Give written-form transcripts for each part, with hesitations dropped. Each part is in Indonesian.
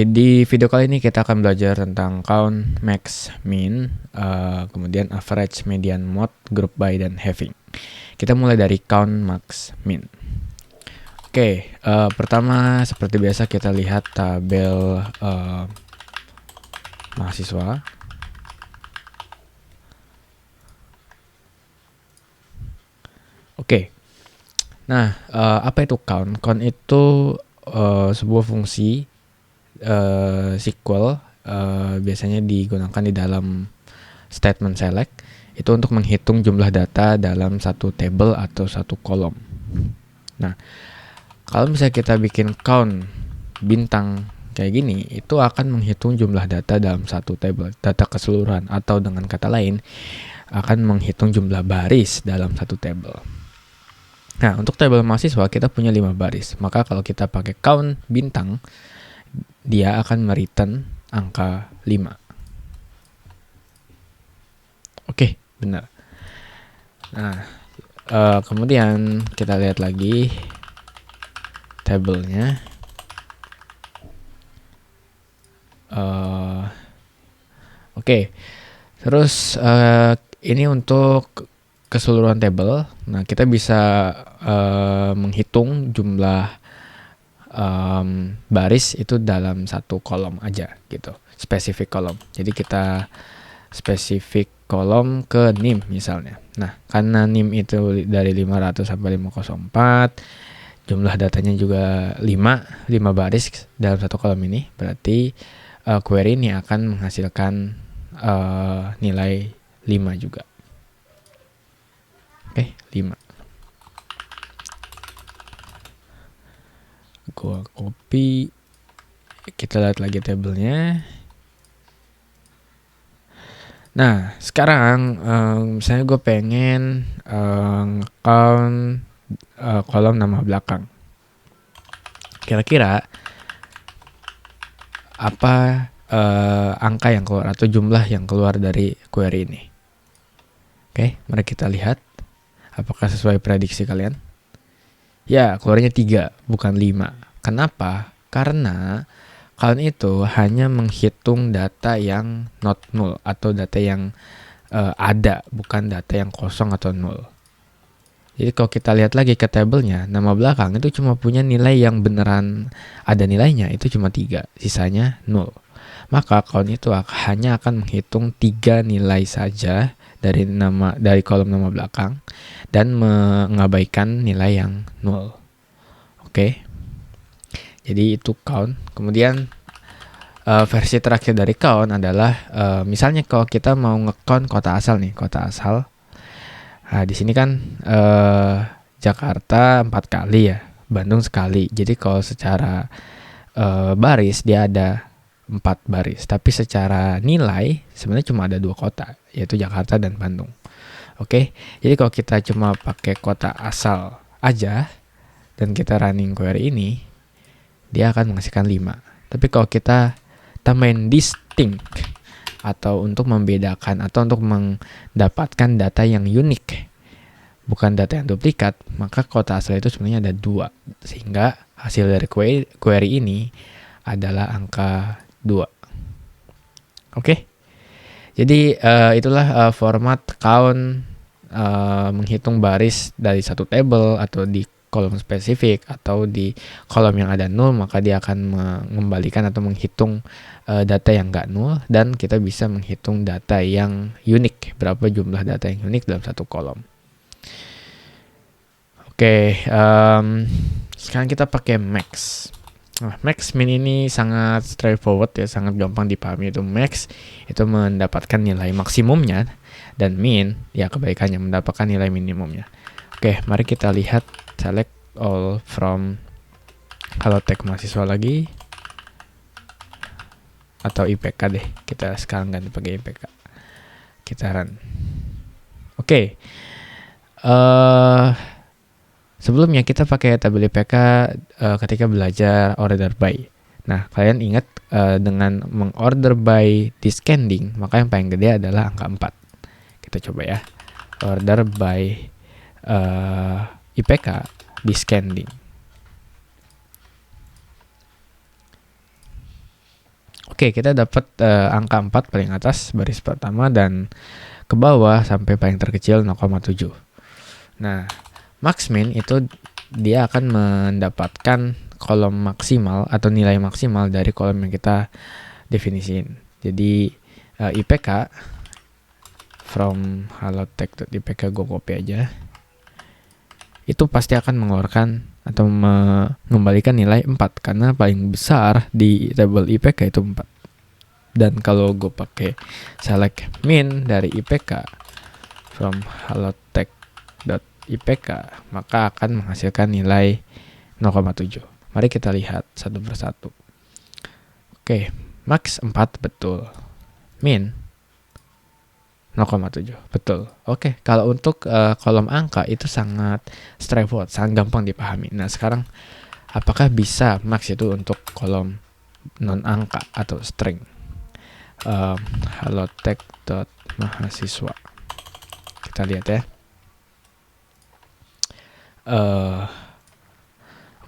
Di video kali ini kita akan belajar tentang count, max, min, kemudian average, median, mode, group by, dan having. Kita mulai dari count, max, min. Oke, pertama seperti biasa kita lihat tabel mahasiswa. Oke, nah apa itu count? Count itu sebuah fungsi SQL biasanya digunakan di dalam statement select itu untuk menghitung jumlah data dalam satu table atau satu kolom. Nah, kalau misalnya kita bikin count bintang kayak gini, itu akan menghitung jumlah data dalam satu table, data keseluruhan, atau dengan kata lain akan menghitung jumlah baris dalam satu table. Nah, untuk tabel mahasiswa kita punya 5 baris. Maka kalau kita pakai count bintang, dia akan mereturn angka 5. Oke, benar. Nah, kemudian kita lihat lagi tabelnya. Oke, terus ini untuk keseluruhan tabel. Nah, kita bisa menghitung jumlah baris itu dalam satu kolom aja gitu, spesifik kolom. Jadi kita spesifik kolom ke NIM misalnya. Nah, karena NIM itu dari 500 sampai 504, jumlah datanya juga 5 baris dalam satu kolom ini, berarti query ini akan menghasilkan nilai 5 juga. Oke, 5. Gua copy, kita lihat lagi tabelnya. Nah, sekarang misalnya gue pengen count kolom nama belakang. Kira-kira apa angka yang keluar atau jumlah yang keluar dari query ini? Oke, mari kita lihat apakah sesuai prediksi kalian. Ya, keluarnya 3, bukan 5. Kenapa? Karena count itu hanya menghitung data yang not null atau data yang ada, bukan data yang kosong atau null. Jadi kalau kita lihat lagi ke tabelnya, nama belakang itu cuma punya nilai yang beneran ada nilainya, itu cuma 3, sisanya null. Maka count itu hanya akan menghitung 3 nilai saja dari kolom nama belakang dan mengabaikan nilai yang null. Oke. Jadi itu count. Kemudian versi terakhir dari count adalah misalnya kalau kita mau nge-count kota asal nih, kota asal. Nah, di sini kan Jakarta 4 kali ya, Bandung sekali. Jadi kalau secara baris dia ada 4 baris, tapi secara nilai sebenarnya cuma ada 2 kota, yaitu Jakarta dan Bandung. Oke, jadi kalau kita cuma pakai kota asal aja dan kita running query ini, dia akan menghasilkan 5. Tapi kalau kita tambahin distinct atau untuk membedakan atau untuk mendapatkan data yang unik, bukan data yang duplikat, maka kota asal itu sebenarnya ada 2. Sehingga hasil dari query ini adalah angka 2. Oke. Jadi itulah format count menghitung baris dari satu table atau di kolom spesifik atau di kolom yang ada null, maka dia akan mengembalikan atau menghitung data yang enggak null, dan kita bisa menghitung data yang unik, berapa jumlah data yang unik dalam satu kolom. Oke, sekarang kita pakai max. Nah, max min ini sangat straightforward ya, sangat gampang dipahami. Itu max itu mendapatkan nilai maksimumnya, dan min ya kebalikannya, mendapatkan nilai minimumnya. Oke, mari kita lihat select all from kalau tag mahasiswa lagi atau IPK deh. Kita sekarang ganti pakai IPK. Kita run. Oke. Sebelumnya kita pakai tabel IPK ketika belajar order by. Nah, kalian ingat dengan mengorder by descending, maka yang paling gede adalah angka 4. Kita coba ya. Order by IPK descending. Oke, kita dapat angka 4 paling atas baris pertama dan ke bawah sampai paling terkecil 0,7. Nah, max min itu dia akan mendapatkan kolom maksimal atau nilai maksimal dari kolom yang kita definisiin. Jadi IPK from halotek.ipk gue copy aja. Itu pasti akan mengeluarkan atau mengembalikan nilai 4 karena paling besar di tabel IPK itu 4. Dan kalau gue pakai select min dari IPK from halotek.ipk, maka akan menghasilkan nilai 0,7. Mari kita lihat satu persatu. Oke, max 4 betul. Min 0,7 betul. Oke, kalau untuk kolom angka itu sangat straightforward, sangat gampang dipahami. Nah, sekarang apakah bisa max itu untuk kolom non angka atau string? halotek.mahasiswa. Kita lihat ya.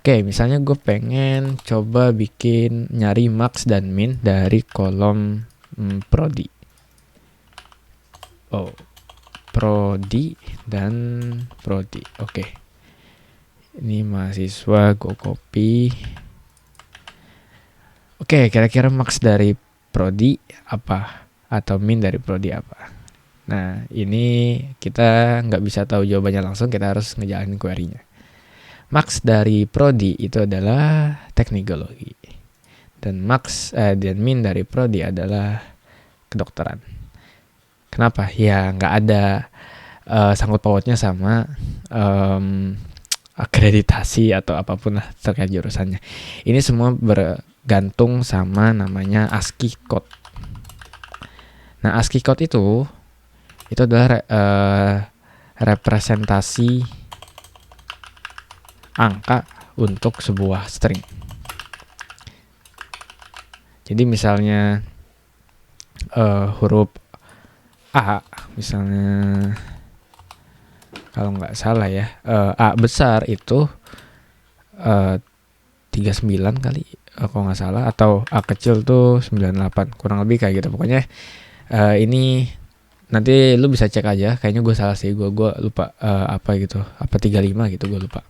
Oke, misalnya gue pengen coba bikin nyari max dan min dari kolom prodi. Prodi dan prodi. Oke. Ini mahasiswa, gue copy. Oke, kira-kira max dari prodi apa atau min dari prodi apa? Nah, ini kita nggak bisa tahu jawabannya langsung, kita harus ngejalanin query-nya. Max dari prodi itu adalah teknikologi. Dan dan min dari prodi adalah kedokteran. Kenapa? Ya nggak ada sangkut pautnya sama akreditasi atau apapun lah terkait jurusannya. Ini semua bergantung sama namanya ASCII code. Nah, ASCII code itu adalah representasi angka untuk sebuah string. Jadi misalnya huruf A, misalnya kalau nggak salah ya, A besar itu 39 kali kalau nggak salah, atau A kecil tuh 98, kurang lebih kayak gitu. Pokoknya ini nanti lu bisa cek aja, kayaknya gue salah sih, gue lupa apa gitu, apa 35 gitu, gue lupa.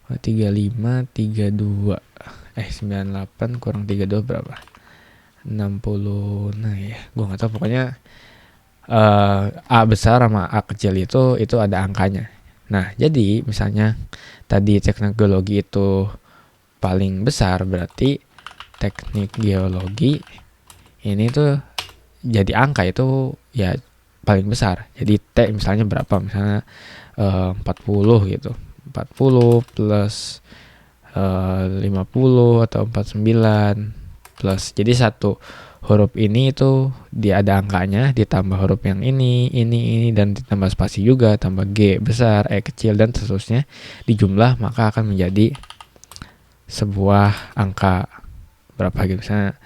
35 32 98 kurang 32 berapa? 60. Nah ya, gue nggak tahu, pokoknya A besar sama A kecil itu ada angkanya. Nah, jadi misalnya tadi teknikologi itu paling besar, berarti teknik geologi ini tuh jadi angka itu ya paling besar. Jadi T misalnya berapa? Misalnya 40 gitu. 40 plus 50 atau 49 plus. Jadi satu huruf ini itu dia ada angkanya, ditambah huruf yang ini, dan ditambah spasi juga, tambah G besar, E kecil, dan seterusnya dijumlah, maka akan menjadi sebuah angka berapa gitu, misalnya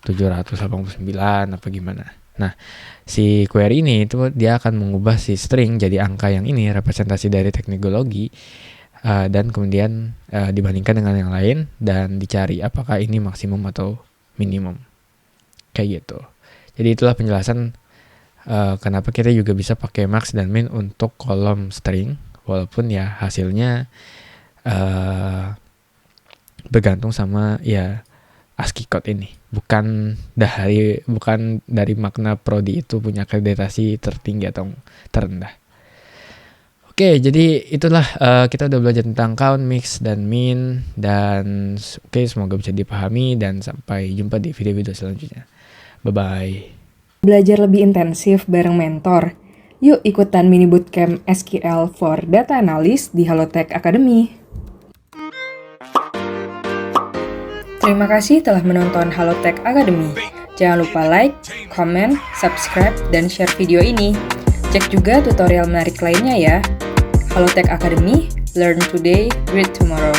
789 apa gimana. Nah, si query ini itu dia akan mengubah si string jadi angka yang ini, representasi dari teknikologi, dan kemudian dibandingkan dengan yang lain dan dicari apakah ini maksimum atau minimum, kayak gitu. Jadi itulah penjelasan kenapa kita juga bisa pakai max dan min untuk kolom string, walaupun ya hasilnya bergantung sama ya ASCII code ini, bukan dari makna prodi itu punya akreditasi tertinggi atau terendah. Oke, jadi itulah kita udah belajar tentang count, mix, dan min. Dan oke, semoga bisa dipahami dan sampai jumpa di video-video selanjutnya. Bye-bye. Belajar lebih intensif bareng mentor. Yuk ikutan mini bootcamp SQL for Data Analyst di Halotek Academy. Terima kasih telah menonton Halotek Academy. Jangan lupa like, comment, subscribe, dan share video ini. Cek juga tutorial menarik lainnya ya. Halotek Academy, learn today, great tomorrow.